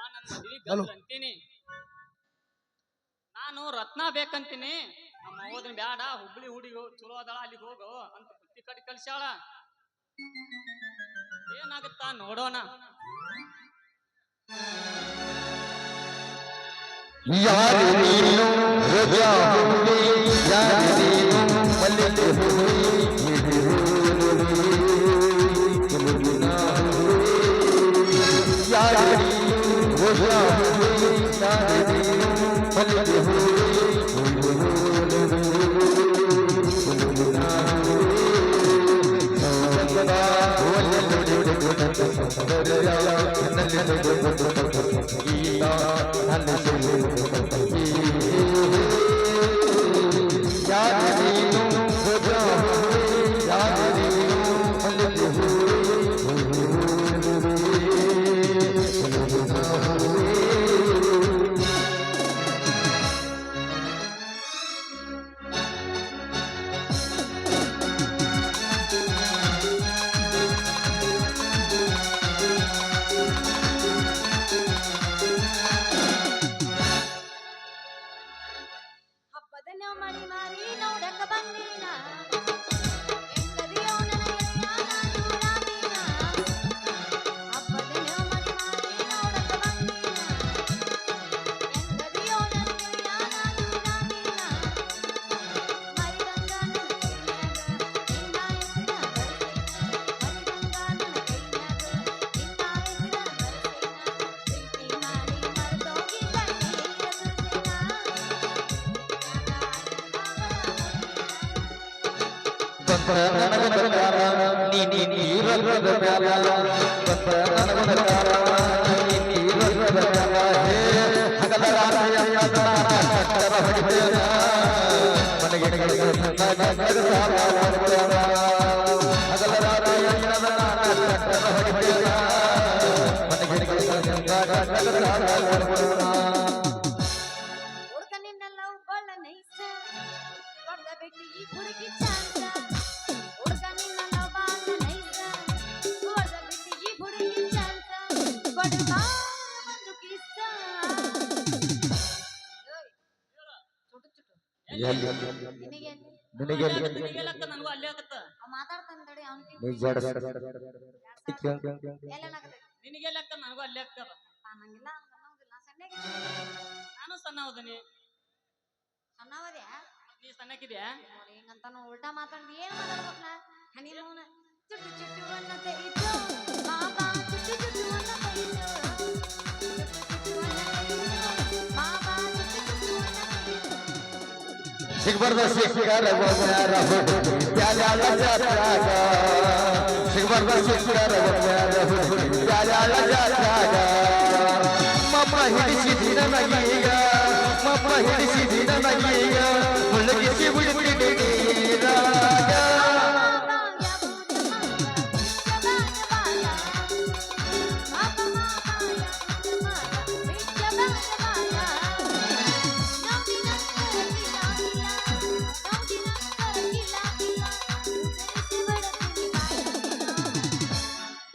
ನನ್ನ ಮದ್ವಿ ಗಂಡ ಅಂತೀನಿ. ನಾನು ರತ್ನ ಬೇಕಂತೀನಿ. ನಮ್ಮ ಹೋದ್ರ ಬ್ಯಾಡ, ಹುಬ್ಳಿ ಹುಡುಗಿ ಚಲೋ ಅದಳ, ಅಲ್ಲಿಗೆ ಹೋಗು ಅಂತ ಬುತ್ತಿ ಕಟ್ಟಿ ಕಳ್ಸ್ಯಾಳ. ಏನಾಗುತ್ತಾ ನೋಡೋಣ. ಯಾರು ನೀನು ರೋಜಾ ಹೂವಿ, ಯಾರು ನೀನು ಮಲ್ಲಿಗೆ ಹೂವಿ, ಯಾರು ನೀನು ರೋಜಾ ಹೂವಿ, ಯಾರು ನೀನು ಮಲ್ಲಿಗೆ ಹೂವಿ, ನನಗೂ ಅಲ್ಲೇ ಆಗತ್ತ. ನಿನಗೆ ಲೆಕ್ಕ ನನಗೂ ಅಲ್ಲೇ ಆಗ್ತದ. ನಾನು ಸಣ್ಣ ಹೋದನಿ. ನೀ ಸಣ್ಣಕ್ಕಿದ್ಯಾ? ಹಿಂಗಂತ ಉಲ್ಟಾ ಮಾತಾಡಿ ಏನ್ ಮಾತಾಡ್ಬೇಕಲ್ಲ. ಹನಿಮೂನ ಚುಟ್ಟು ಚುಟ್ಟು ಅನ್ನತೆ ಇತ್ತು ಬಾಬಾ, ಚುಟ್ಟು ಚುಟ್ಟು ಅನ್ನತೆ ಇತ್ತು ಬಾಬಾ, ಚುಟ್ಟು ಚುಟ್ಟು ಅನ್ನತೆ ಇತ್ತು. ಸಿಗ್ಬಾರ್ದ ಸಿಕ್ಕಾರ ಸಿಗ್ಬಾರ್ದ ಸಿಕ್ಕಾರ ಮಮ್ಮ ಹಿಡಿಸಿದಿ ನನಗೀಗ, ಮಮ್ಮ ಹಿಡಿಸಿದಿ ನನಗೀಗ, ಮುಳುಗಿಸಿ ಬಿಡುತ್ತಿದೆ ನೀರಾಗ.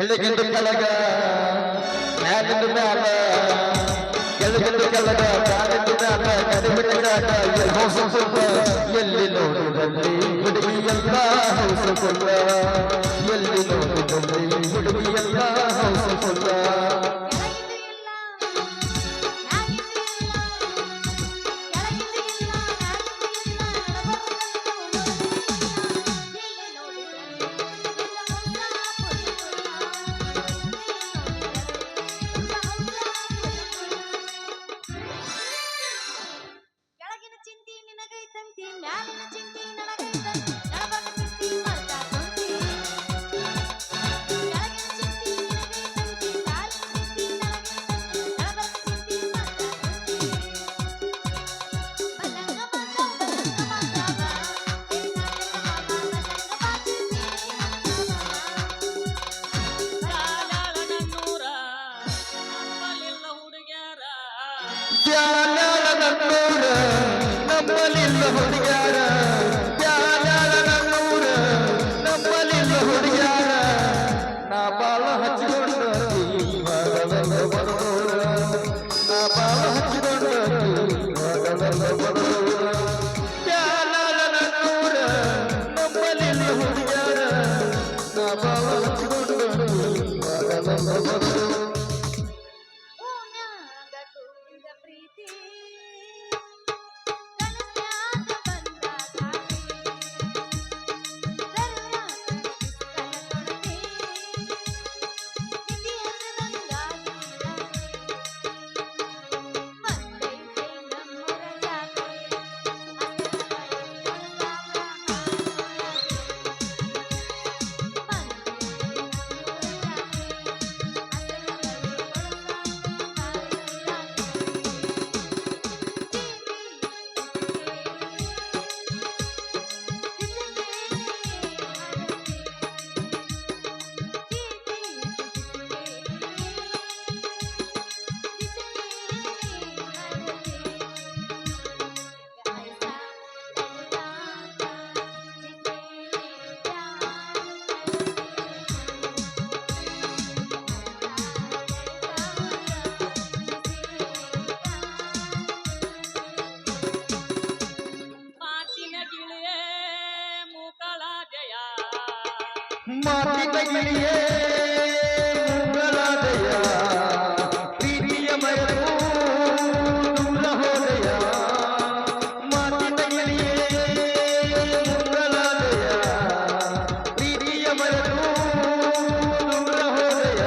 ಎಲ್ಲಿಗಿಂದು ಕೆಳಗ ಮ್ಯಾಲಿಂದು ಮ್ಯಾಲ, ಎಲ್ಲಿಗಿಂದು ಕೆಳಗ ಮ್ಯಾಲಿಂದು ಮ್ಯಾಲ, ಕಡಿಬಿಟ್ಟಾಗ ಹೌಸಕೊಂಡ ಎಲ್ಲಿ ನೋಡಿದಲ್ಲಿ ಹುಡುಗಿಯಲ್ಲ ಹೌಸಕೊಂಡ, ಎಲ್ಲಿ ನೋಡಿದಲ್ಲಿ ಹುಡುಗಿಯಲ್ಲ ಹೌಸಕೊಂಡ. ನಮ್ಮಲಿಲ್ಲ ಹುಡುಗ್ಯಾರ, ನಮ್ಮೂರ ನಮ್ಮಲಿಲ್ಲ ಹುಡುಗ್ಯಾರ, ನಾ ಬಾಳ ಹಚ್ಚಿಕೊಂಡು ಮಾತಿನ ಗಿಳಿಯೇ ಮುಂಗಳಾದೆಯ ಪ್ರೀತಿಯ ಮರೆತು ದೂರ ಹೋದೆಯ ಮಾತಿನ ಗಿಳಿಯೇ ಮುಂಗಳಾದೆಯ ಪ್ರೀತಿಯ ಮರೆತು ದೂರ ಹೋದೆಯ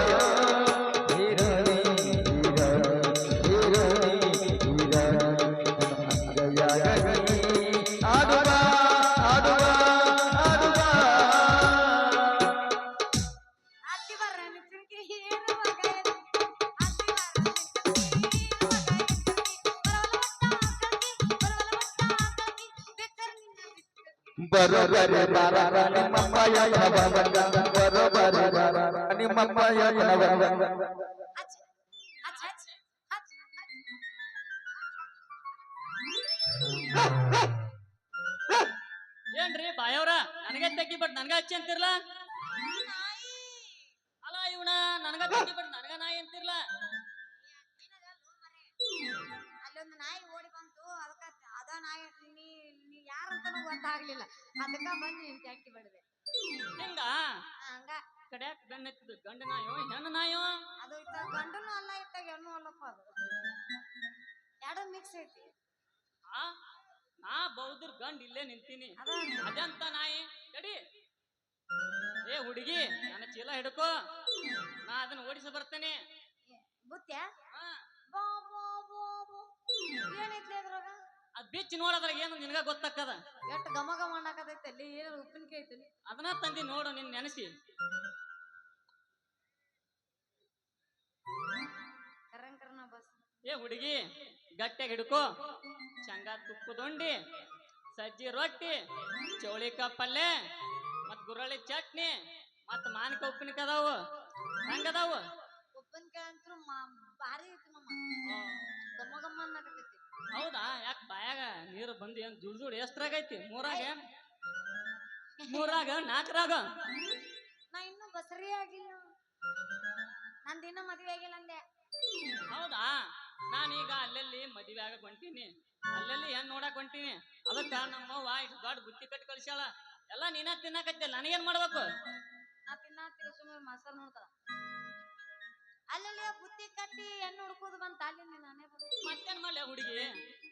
ಹೀರಾಣಿ ಹೀರಾಣಿ ಹೀರಾಣಿ ಹೀರಾಣಿ ಆಡುವ ಆಡುವ ಆಡುವ ಅತ್ತಿ ಬರ್ರ ನಿಂತಿರ್ಕಿ ಏನು ಮಗ ಇದು? ಅತ್ತಿ ಬರ್ರ ನಿಂತಿರ್ಕಿ ಏನು ಮಗ ಇದು? ಬೆಕ್ಕರ್ ನಿನ್ನ ಬಿಕ್ಕರ್ಕಿ. ಬರೋಬರಿ ಬಾರ ನಿಮ್ಮಪ್ಪ ಯಾಕನ ಬಂದ ಬರೋಬರಿ ಬಾರ ನಿಮ್ಮಪ್ಪ ಯಾಕನ ಬಂದ ಅಚ್ಚ ಅಚ್ಚ ಅಚ್ಚ ಅಚ್ಚ ಏನ್ರಿ ಬಾಯವ್ರ ನನಗೆ ತೆಗಿ ಬಟ್ ನನಗ ಹಚ್ಚಿ ಅಂತಿರ್ಲ ನಾಯಿ ಅಲ್ಲ ಇವನ ನನಗ ತೆಗಿ ಬಟ್ ನನಗ ನಾಯಿ ಅಂತಿರ್ಲ ಅಲ್ಲೊಂದು ನಾಯಿ ಓಡಿ ಬಂತು ಅದಕ್ಕ ಅದ ನಾಯಿ ನೀ ಯಾರಂತನೂ ಗೊತ್ತಾಗ್ಲಿಲ್ಲ ಅದಕ್ಕ ಬಂದು ನಿನ್ ಟ್ಯಾಕಿ ಬಡದೆ ಹಿಂಗ ಹಂಗ ಕಡ್ಯಾಕ್ ಬೆನ್ನ ಎತ್ತಿದ್ದು ಗಂಡ ನಾಯೋ ಹೆಣ್ಣು ನಾಯೋ ಅದು ಇತ್ತ ಗಂಡನು ಅಲ್ಲ ಇತ್ತ ಹೆಣ್ಣು ಅಲ್ಲಪ್ಪ ಅದು ಎರಡು ಮಿಕ್ಸ್ ಐತಿ ಆ ನಾ ಬೌದ್ರ ಗಂಡ ಇಲ್ಲೇ ನಿಂತೀನಿ ಅದ ಅದಂತ ನಾಯಿ ತಡಿ ಏ ಹುಡುಗಿ ನನ್ನ ಚೀಲ ಹಿಡ್ಕೋ ನಾ ಅದನ್ನ ಓಡಿಸಿ ಬರ್ತೇನೆ ಬುತ್ತ್ಯಾ ಹಾ ಬಾ ಬಾ ಬಾ ಬಾ ಏನೈತ್ಲಿ ಅದ್ರಾಗ ಅದ್ ಬಿಚ್ಚಿ ನೋಡೋದ್ರಾಗ ಏನು ನಿನಗ ಗೊತ್ತಾಕದ ಎಷ್ಟು ಘಮ ಘಮ ಅನ್ನಕತೈತಿ ಅಲ್ಲಿ ಏನು ಉಪ್ಪಿನಕಾಯಿ ಐತಿ ಅದನ್ನ ತಂದಿ ನೋಡು ನಿನ್ ನೆನಸಿ ಕರಂಕರನ ಬಸ್ ಏ ಹುಡುಗಿ ಗಟ್ಟಿಯಾಗಿ ಹಿಡ್ಕೋ ಶಂಗಾ ತುಪ್ಪದುಂಡಿ ಸಜ್ಜಿ ರೊಟ್ಟಿ ಚೌಳಿಕಾಯಿ ಪಲ್ಯ ಮತ್ ಗುರಳಿ ಚಟ್ನಿ ಮತ್ ಮಾನಿಕ ಉಪ್ಪಿನಕಾಯಿ ಅದಾವು ಹಂಗದಾವು ಉಪ್ಪಿನಕಾಯಿ ಅಂತೂ ಭಾರಿ ಐತಿ ನಮ್ಮ ಘಮ ಘಮ ಅನ್ನಕತೈತಿ ಹೌದಾ ಯಾಕೆ ಬಾಯಾಗ ನೀರು ಬಂದು ಏನ್ ಜುಡ್ ಜುಡ್ ಎಷ್ಟ್ರಾಗೈತಿ ಮೂರಾಗ ಮೂರಾಗ ನಾಲ್ಕರಾಗ ನಾ ಇನ್ನೂ ಬಸರಿ ಆಗಿಲ್ಲ ನಂದಿನ್ನ ಮದುವೆ ಆಗಿಲ್ಲ ಅಂದೆ ಹೌದಾ ನಾನೀಗ ಅಲ್ಲಲ್ಲಿ ಮದುವೆ ಆಗ ಹೊಂಟೀನಿ ಅಲ್ಲಲ್ಲಿ ಹೆಣ್ ನೋಡಕ್ ಹೊಂಟೀನಿ ಅದಕ್ಕ ನಮ್ಮವ್ವ ಇಷ್ಟು ದೊಡ್ಡ ಬುತ್ತಿ ಕಟ್ಟಿ ಕಳ್ಸ್ಯಾಳ ಎಲ್ಲ ನೀನ ತಿನ್ನಕತ್ತಿಲ್ಲ ನನಗೇನ್ ಮಾಡ್ಬೇಕು ನಾ ತಿನ್ನಾತಿರ ಸುಮ್ಮನೆ ಮಸಾಲ ನೋಡ್ತಾರ ಅಲ್ಲಲ್ಲಿ ಬುತ್ತಿ ಕಟ್ಟಿ ಹೆಣ್ಣು ಹುಡ್ಕೋದು ಬಂತ ಅಲ್ಲಿ ನಾನೇ ಮತ್ತೇನ್ ಮಾಡ್ಲಿ ಹುಡುಗಿ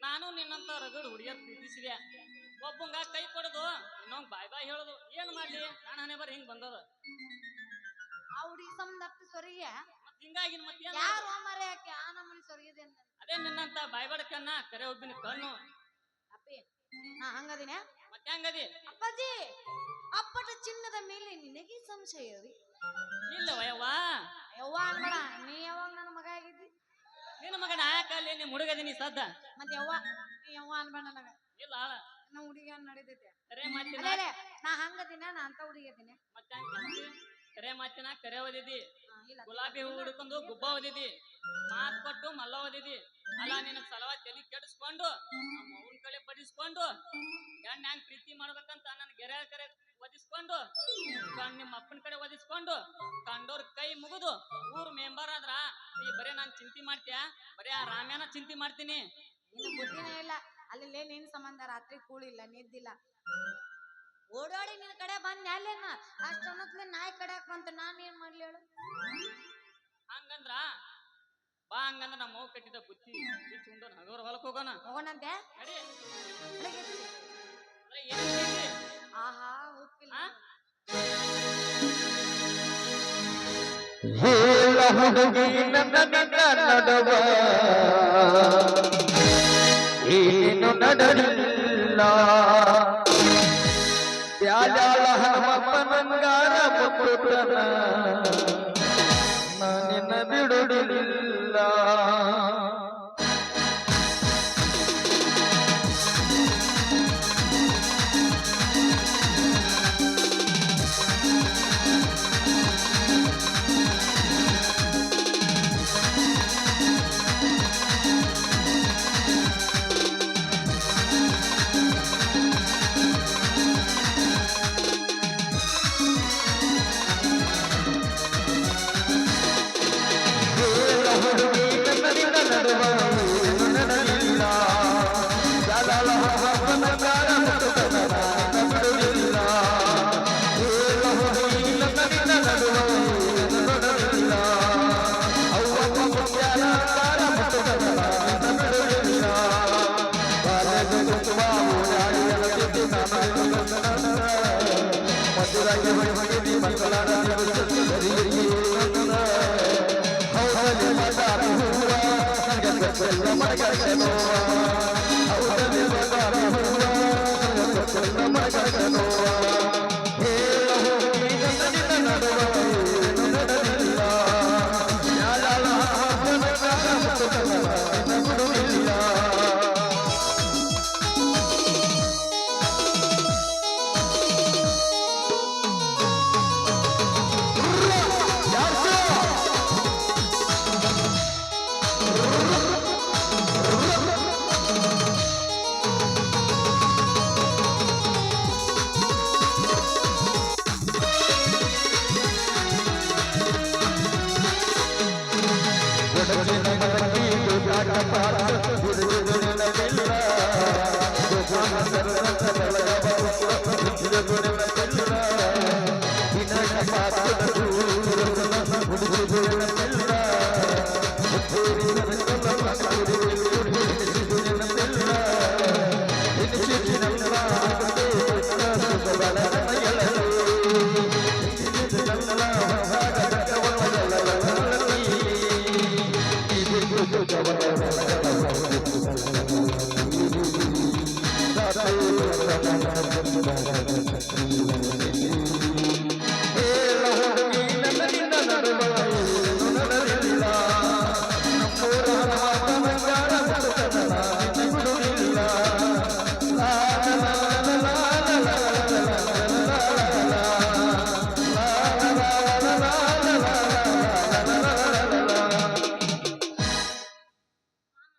ನಾನು ನಿನ್ನಂತ ರಗಡ್ ಹುಡುಗಿಯರ್ ಪ್ರೀತಿಸಿದೆ ಒಬ್ಬಂಗ ಕೈ ಕೊಡೋದು ಇನ್ನೊಂದ್ ಬಾಯ್ ಬಾಯ್ ಹೇಳೋದು ಏನ್ ಮಾಡ್ಲಿ ನಾನು ಹಣೆ ಬರ ಹಿಂಗ್ ಬಂದದ ಆ ಹುಡುಗಿ ಸಂಬಂಧ ಅಷ್ಟು ಸೊರಿಗೆ ಮತ್ ಹಿಂಗಾಗಿ ಮತ್ತೇನ್ ಯಾರು ಮರೆ ಯಾಕೆ ಆ ನಮ್ಮನೆ ಸೊರಿಗಿದೆ ಅಂತ ಅದೇ ನಿನ್ನಂತ ಬಾಯ್ ಬಡಕನ್ನ ಕರೆ ಒಬ್ಬಿನ ಕಣ್ಣು ಅಪ್ಪಿ ನಾ ಹಂಗದಿನೇ ಮತ್ತೆ ಹೆಂಗದಿ ಅಪ್ಪಾಜಿ ಅಪ್ಪಟ ಚಿನ್ನದ ಮೇಲೆ ನಿನಗೆ ಸಂಶಯವೇ ಇಲ್ಲವ ಯವ್ವ ಯವ್ವ ಅನ್ಬೇಡ ನೀ ಯಾವಾಗ ನನ್ನ ಮಗ ಆಗಿದ್ದಿ ನಿನ್ನ ಮಗ ನಾಯಕಲ್ಲಿ ನಿಮ್ ಹುಡುಗದೀನಿ ಸದ್ದ ಮತ್ತೆ ಯವ್ವ ನೀ ಯವ್ವ ಅನ್ಬೇಡ ನನಗ ಇಲ್ಲ ನಮ್ಮ ಹುಡುಗಿ ನಡೀತೈತೆ ಕರೆ ಮಾತಿನ ಅದೇ ನಾ ಹಂಗದಿನ ನಾ ಅಂತ ಹುಡುಗಿ ಅದಿನ ಮತ್ತೆ ಹೆಂಗ್ ಕರೆ ಮಾತಿನ ಕರೆ ಓದಿದಿ ಇಲ್ಲ ಗುಲಾಬಿ ಹೂ ಹಿಡ್ಕೊಂಡು ಗುಬ್ಬ ಓದಿದಿ ಮಾತ್ ಕೊಟ್ಟು ಮಲ್ಲ ಓದಿದಿ ಅಲ್ಲ ನಿನ್ನ ಸಲವ ತಲೆ ಕೆಡಿಸ್ಕೊಂಡು ನಮ್ಮ ಅವ್ನ ಕಡೆ ಬಡಿಸ್ಕೊಂಡು ಗಂಡ ಹೆಂಗ್ ಪ್ರೀತಿ ಮಾಡ್ಬೇಕಂತ ನನ್ನ ಗೆರೆ ಕರೆ ಒದಿಸ್ಕೊಂಡು ನಿಮ್ಮ ಅಪ್ಪನ ಕಡೆ ಒದಿಸ್ಕೊಂಡು ಕಂಡೋರ್ ಕೈ ಮುಗಿದು ಊರ್ ಮೆಂಬರ್ ಆದ್ರ ನೀ ಬರೇ ನಾನ್ ಚಿಂತೆ ಮಾಡ್ತೀಯ ಬರೇ ಆ ರಾಮ್ಯಾನ ಚಿಂತೆ ಮಾಡ್ತೀನಿ ನಿನ್ನ ಬುದ್ಧಿನೇ ಇಲ್ಲ ಅಲ್ಲಿ ನಿನ್ ಸಂಬಂಧ ರಾತ್ರಿ ಕೂಳಿಲ್ಲ ನಿದ್ದಿಲ್ಲ ಓಡಾಡಿ ನಿನ್ ಕಡೆ ಬಂದ್ ಅಲ್ಲೇನ ಅಷ್ಟೊನ್ನತ್ಲೆ ನಾಯಿ ಕಡೆಕ್ ಬಂತ ನಾನ್ ಏನ್ ಮಾಡ್ಲಿ ಹೇಳು ಹಂಗಂದ್ರ ಬಾ ಹಂಗಂದ್ರ ನಮ್ಮ ಮಗು ಕಟ್ಟಿದ ಬುತ್ತಿ ಬಿಚ್ಚಿ ಉಂಡು ನಗರ ಹೊಲಕ್ ಹೋಗೋಣ ಹೋಗೋಣಂತೆ ನಡಿ ಬೆಳಗ್ಗೆ ಅಂದ್ರೆ ಏನ್ ತಿಂದಿ? ಆಹಾ ಉಪ್ಪಿಲ್ಲ ಆ? ಹೇಳ ಹುಡುಗಿ ನನ್ನ ನಡುವ ಏನು ನಡೆದಿಲ್ಲ ಪ್ಯಾಜಾಳ ಹನುಮಪ್ಪನಂಗಾರ ಮುತ್ತುತನ ನಾನಿನ್ನ ಬಿಡುವುದಿಲ್ಲ ಕೊಲ್ಲ ಮಗನೋ ಹೌದಲಿ ಬಂಗಾರ ಹೂವ ಕೊಲ್ಲ ಮಗನೋ ಹೇಳ ಹೋಗಿ ನಿನ್ನ ನಡುವ ಏನು ನಡೆದಿಲ್ಲ ಯಾಲ ಬಿಡುವಿಲ್ಲ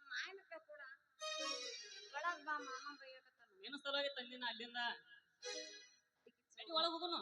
ಮಾಯನಕ್ಕ ಕೂಡ ಒಳಗ್ ಬಾ ಮಾಮ ಬೈಯಕತ್ತಾನ ಏನು ಸಲುವಾಗಿ ತಂದಿನ ಅಲ್ಲಿಂದ ನಡಿ ಒಳಗ್ ಹೋಗುನು